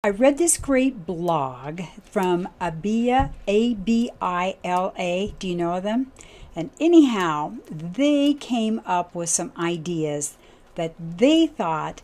I read this great blog from Abila, A-B-I-L-A. Do you know them? And anyhow, they came up with some ideas that they thought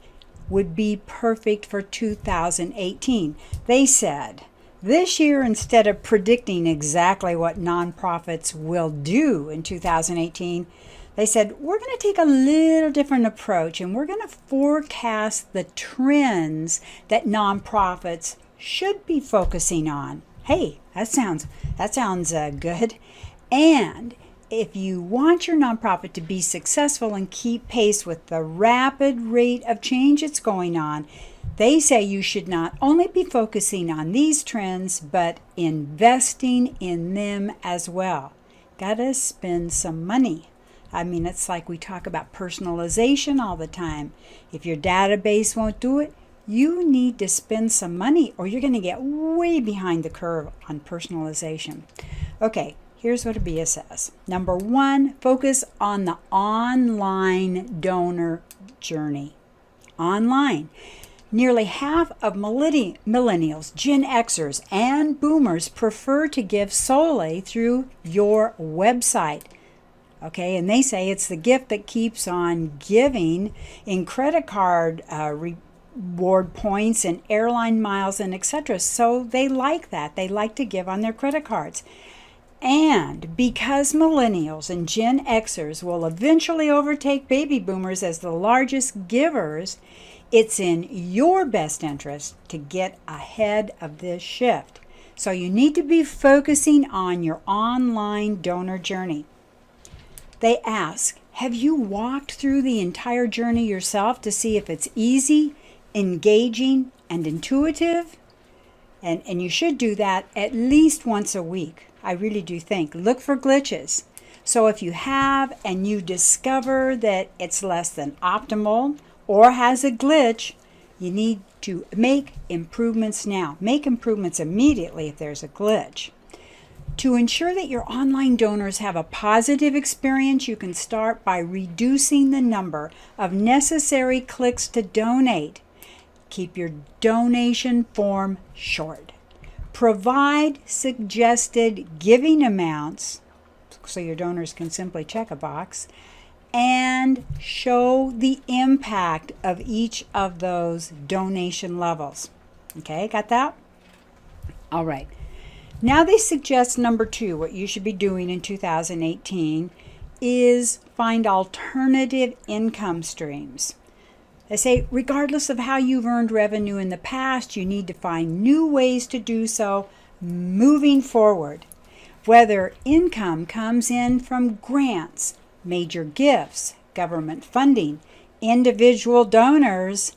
would be perfect for 2018. They said, this year, instead of predicting exactly what nonprofits will do in 2018, they said, we're going to take a little different approach and we're going to forecast the trends that nonprofits should be focusing on. Hey, that sounds good. And if you want your nonprofit to be successful and keep pace with the rapid rate of change that's going on, they say you should not only be focusing on these trends, but investing in them as well. Gotta spend some money. I mean, it's like we talk about personalization all the time. If your database won't do it, you need to spend some money or you're going to get way behind the curve on personalization. Okay, here's what Abia says. Number one, focus on the online donor journey. Online. Nearly half of millennials, Gen Xers, and boomers prefer to give solely through your website. Okay, and they say it's the gift that keeps on giving in credit card reward points and airline miles and etc. So they like that. They like to give on their credit cards. And because millennials and Gen Xers will eventually overtake baby boomers as the largest givers, it's in your best interest to get ahead of this shift. So you need to be focusing on your online donor journey. They ask, have you walked through the entire journey yourself to see if it's easy, engaging, and intuitive? And you should do that at least once a week. I really do think. Look for glitches. So if you have and you discover that it's less than optimal or has a glitch, you need to make improvements now. Make improvements immediately if there's a glitch. To ensure that your online donors have a positive experience, you can start by reducing the number of necessary clicks to donate. Keep your donation form short. Provide suggested giving amounts so your donors can simply check a box, and show the impact of each of those donation levels. Okay, got that? All right. Now they suggest number two, what you should be doing in 2018 is find alternative income streams. They say, regardless of how you've earned revenue in the past, you need to find new ways to do so moving forward. Whether income comes in from grants, major gifts, government funding, individual donors,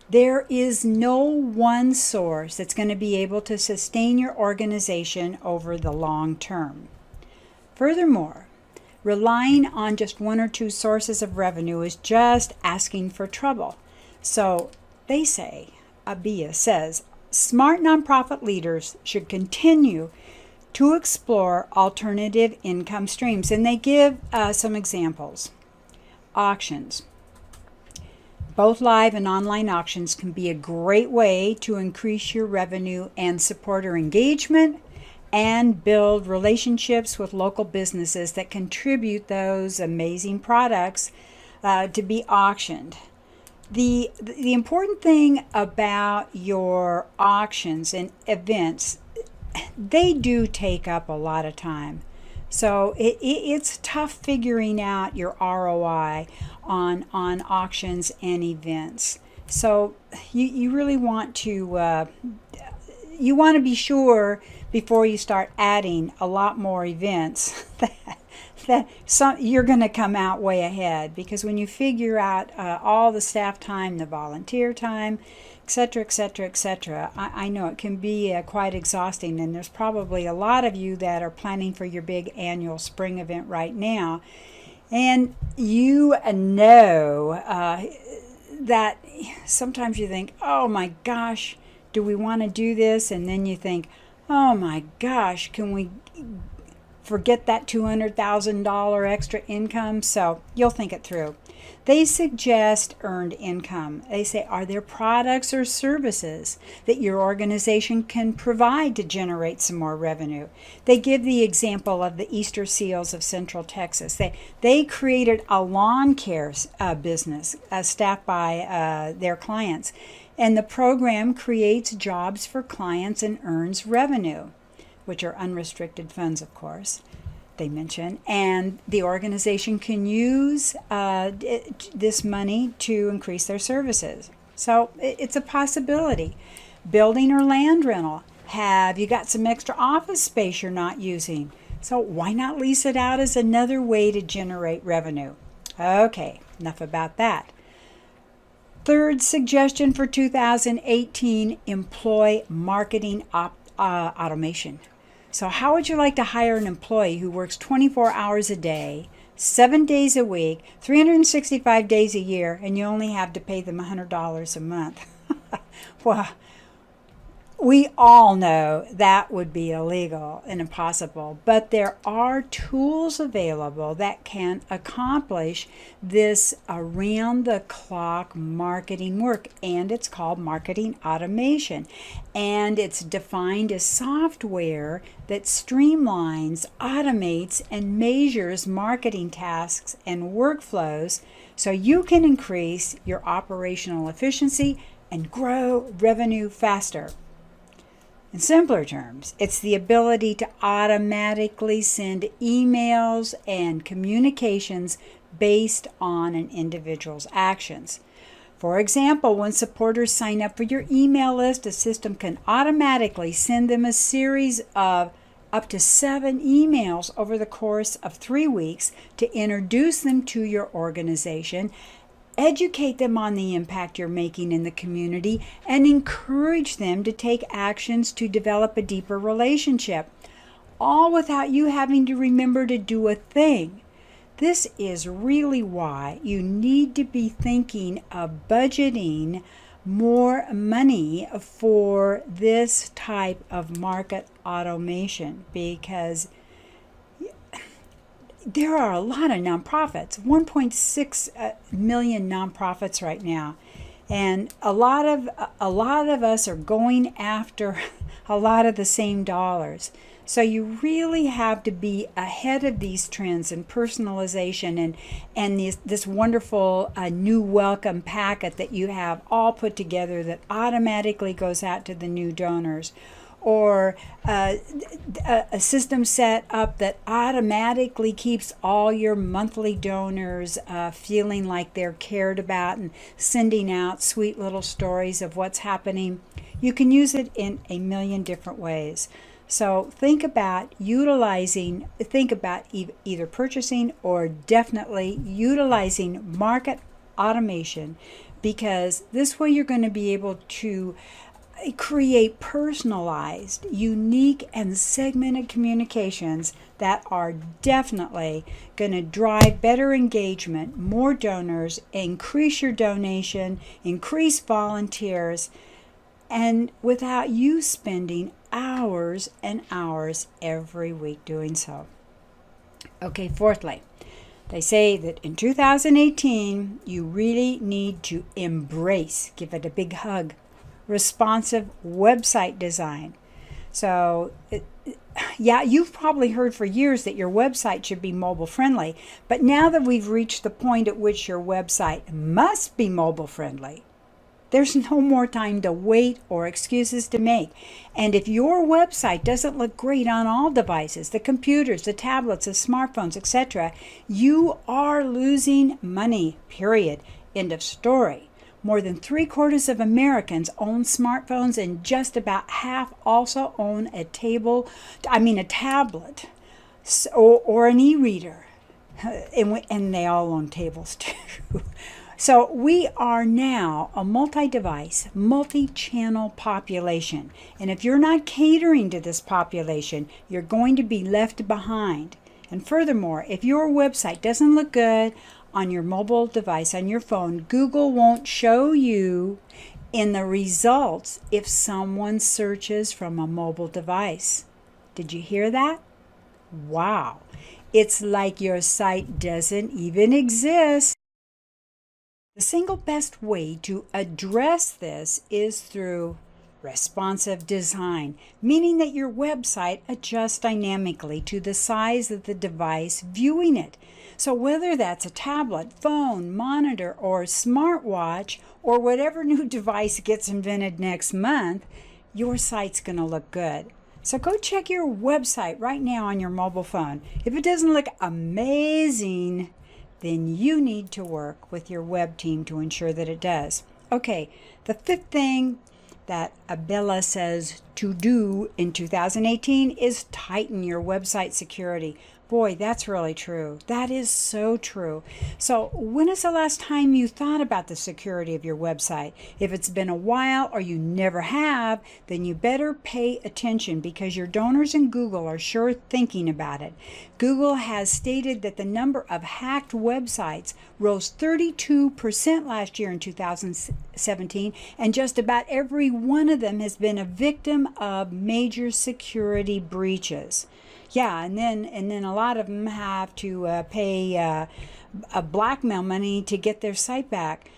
there is no one source that's going to be able to sustain your organization over the long term. Furthermore, relying on just one or two sources of revenue is just asking for trouble. So they say, Abia says, smart nonprofit leaders should continue to explore alternative income streams. And they give some examples. Auctions. Both live and online auctions can be a great way to increase your revenue and supporter engagement and build relationships with local businesses that contribute those amazing products to be auctioned. The important thing about your auctions and events, they do take up a lot of time. So it's tough figuring out your ROI on auctions and events. So you really want to be sure before you start adding a lot more events that you're going to come out way ahead, because when you figure out all the staff time, the volunteer time, etc., etc., etc., I know it can be quite exhausting, and there's probably a lot of you that are planning for your big annual spring event right now, and you know that sometimes you think, oh my gosh, do we want to do this? And then you think, oh my gosh, can we forget that $200,000 extra income? So you'll think it through. They suggest earned income. They say, are there products or services that your organization can provide to generate some more revenue? They give the example of the Easter Seals of Central Texas. They created a lawn care business staffed by their clients. And the program creates jobs for clients and earns revenue, which are unrestricted funds, of course, they mention. And the organization can use this money to increase their services. So it's a possibility. Building or land rental. Have you got some extra office space you're not using? So why not lease it out as another way to generate revenue? Okay, enough about that. Third suggestion for 2018, employ marketing automation. So how would you like to hire an employee who works 24 hours a day, 7 days a week, 365 days a year, and you only have to pay them $100 a month? Well, we all know that would be illegal and impossible, but there are tools available that can accomplish this around-the-clock marketing work, and it's called marketing automation. And it's defined as software that streamlines, automates, and measures marketing tasks and workflows so you can increase your operational efficiency and grow revenue faster. In simpler terms, it's the ability to automatically send emails and communications based on an individual's actions. For example, when supporters sign up for your email list, the system can automatically send them a series of up to 7 emails over the course of 3 weeks to introduce them to your organization, educate them on the impact you're making in the community, and encourage them to take actions to develop a deeper relationship, all without you having to remember to do a thing. This is really why you need to be thinking of budgeting more money for this type of market automation, because there are a lot of nonprofits, 1.6 million nonprofits right now, and a lot of us are going after a lot of the same dollars. So you really have to be ahead of these trends in personalization and this wonderful new welcome packet that you have all put together that automatically goes out to the new donors, or a system set up that automatically keeps all your monthly donors feeling like they're cared about and sending out sweet little stories of what's happening. You can use it in a million different ways. So think about either purchasing or definitely utilizing market automation, because this way you're going to be able to create personalized, unique, and segmented communications that are definitely going to drive better engagement, more donors, increase your donation, increase volunteers, and without you spending hours and hours every week doing so. Okay, fourthly, they say that in 2018, you really need to embrace, give it a big hug, responsive website design. So, yeah, you've probably heard for years that your website should be mobile friendly, but now that we've reached the point at which your website must be mobile friendly, there's no more time to wait or excuses to make. And if your website doesn't look great on all devices, the computers, the tablets, the smartphones, etc., you are losing money, period. End of story. More than 3/4 of Americans own smartphones, and just about half also own a tablet, or an e-reader. And they all own tables too. So we are now a multi-device, multi-channel population. And if you're not catering to this population, you're going to be left behind. And furthermore, if your website doesn't look good on your mobile device, on your phone, Google won't show you in the results if someone searches from a mobile device. Did you hear that? Wow. It's like your site doesn't even exist. The single best way to address this is through responsive design, meaning that your website adjusts dynamically to the size of the device viewing it. So whether that's a tablet, phone, monitor, or smartwatch, or whatever new device gets invented next month, your site's going to look good. So go check your website right now on your mobile phone. If it doesn't look amazing, then you need to work with your web team to ensure that it does. Okay, the fifth thing that Abila says to do in 2018 is tighten your website security. Boy, that's really true. That is so true. So when is the last time you thought about the security of your website? If it's been a while or you never have, then you better pay attention because your donors in Google are sure thinking about it. Google has stated that the number of hacked websites rose 32% last year in 2017, and just about every one of them has been a victim of major security breaches. Yeah, and then a lot of them have to pay a blackmail money to get their site back.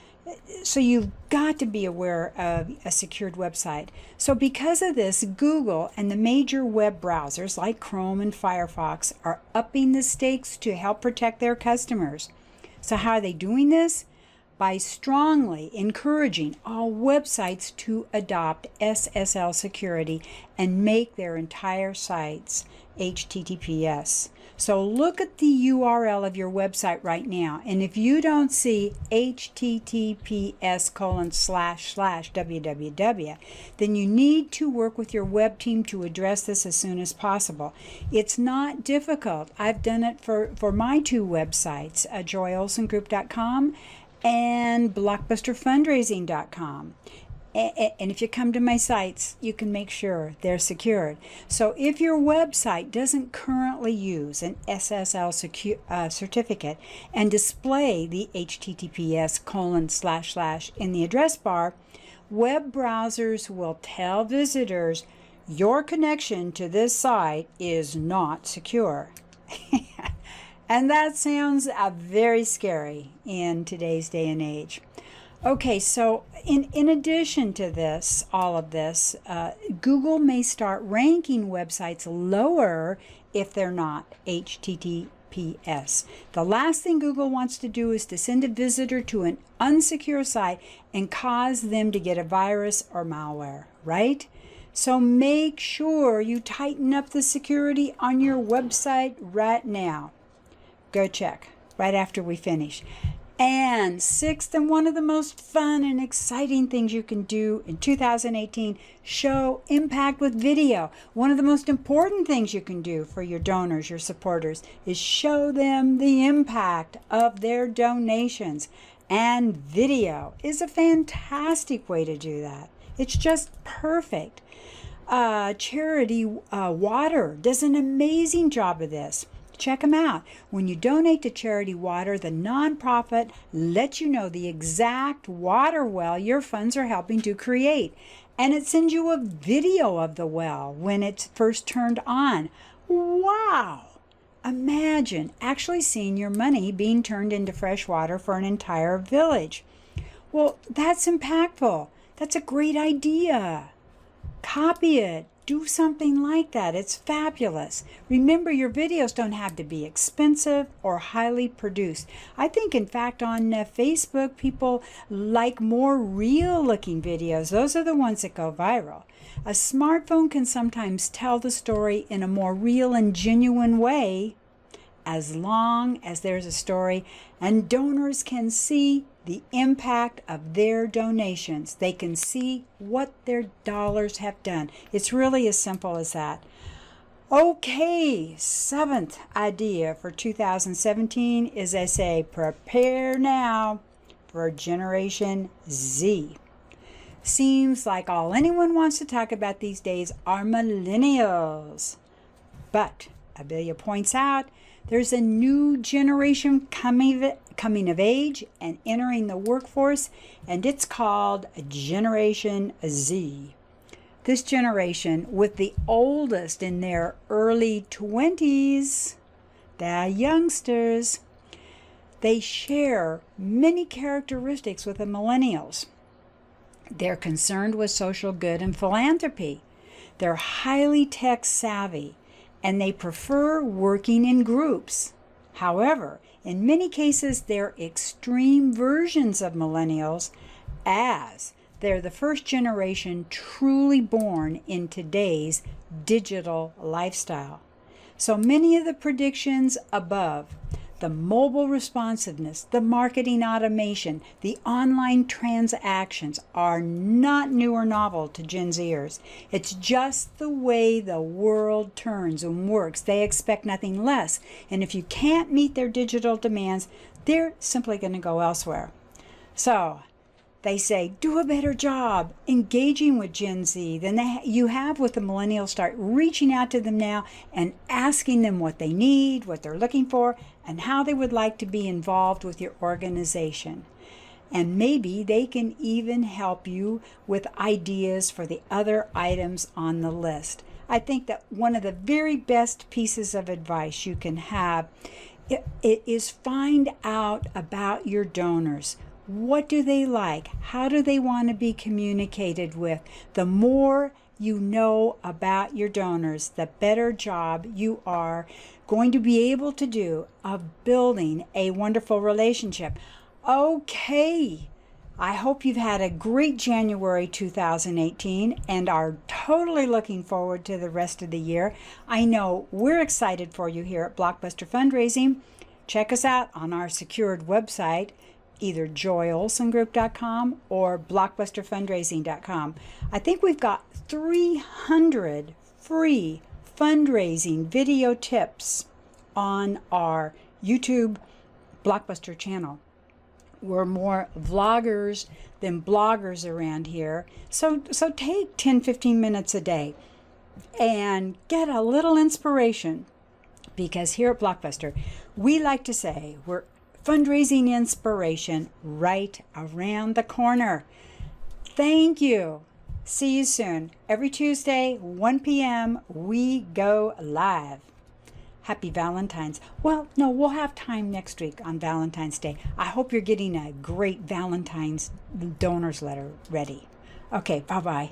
So you've got to be aware of a secured website. So because of this, Google and the major web browsers like Chrome and Firefox are upping the stakes to help protect their customers. So how are they doing this? By strongly encouraging all websites to adopt SSL security and make their entire sites HTTPS. So look at the URL of your website right now, and if you don't see https://www, then you need to work with your web team to address this as soon as possible. It's not difficult. I've done it for my two websites, joyolsengroup.com and BlockBusterFundraising.com. And if you come to my sites, you can make sure they're secured. So if your website doesn't currently use an SSL certificate and display the https:// in the address bar, web browsers will tell visitors your connection to this site is not secure. And that sounds very scary in today's day and age. Okay, so in addition to this, all of this, Google may start ranking websites lower if they're not HTTPS. The last thing Google wants to do is to send a visitor to an unsecure site and cause them to get a virus or malware, right? So make sure you tighten up the security on your website right now. Go check right after we finish. And sixth, and one of the most fun and exciting things you can do in 2018, show impact with video. One of the most important things you can do for your donors, your supporters, is show them the impact of their donations. And video is a fantastic way to do that. It's just perfect. Charity Water does an amazing job of this. Check them out. When you donate to Charity Water, the nonprofit lets you know the exact water well your funds are helping to create. And it sends you a video of the well when it's first turned on. Wow! Imagine actually seeing your money being turned into fresh water for an entire village. Well, that's impactful. That's a great idea. Copy it. Do something like that. It's fabulous. Remember, your videos don't have to be expensive or highly produced. I think, in fact, on Facebook, people like more real-looking videos. Those are the ones that go viral. A smartphone can sometimes tell the story in a more real and genuine way, as long as there's a story and donors can see the impact of their donations. They can see what their dollars have done. It's really as simple as that. Okay, seventh idea for 2017 is, I say, prepare now for Generation Z. Seems like all anyone wants to talk about these days are millennials. But Abila points out there's a new generation coming of age and entering the workforce, and it's called Generation Z. This generation, with the oldest in their early 20s, the youngsters, They share many characteristics with the millennials. They're concerned with social good and philanthropy. They're highly tech savvy, and they prefer working in groups. However, in many cases, they're extreme versions of millennials, as they're the first generation truly born in today's digital lifestyle. So many of the predictions above, the mobile responsiveness, the marketing automation, the online transactions, are not new or novel to Gen Zers. It's just the way the world turns and works. They expect nothing less. And if you can't meet their digital demands, they're simply going to go elsewhere. So they say, do a better job engaging with Gen Z than you have with the millennials. Start reaching out to them now and asking them what they need, what they're looking for, and how they would like to be involved with your organization. And maybe they can even help you with ideas for the other items on the list. I think that one of the very best pieces of advice you can have is find out about your donors. What do they like? How do they want to be communicated with? The more you know about your donors, the better job you are going to be able to do of building a wonderful relationship. Okay, I hope you've had a great January 2018 and are totally looking forward to the rest of the year. I know we're excited for you here at BlockBuster Fundraising. Check us out on our secured website, either joyolsongroup.com or blockbusterfundraising.com. I think we've got 300 free fundraising video tips on our YouTube BlockBuster channel. We're more vloggers than bloggers around here. So take 10-15 minutes a day and get a little inspiration, because here at BlockBuster, we like to say we're fundraising inspiration right around the corner. Thank you. See you soon. Every Tuesday, 1 p.m., we go live. Happy Valentine's. Well, no, we'll have time next week on Valentine's Day. I hope you're getting a great Valentine's donors letter ready. Okay, bye-bye.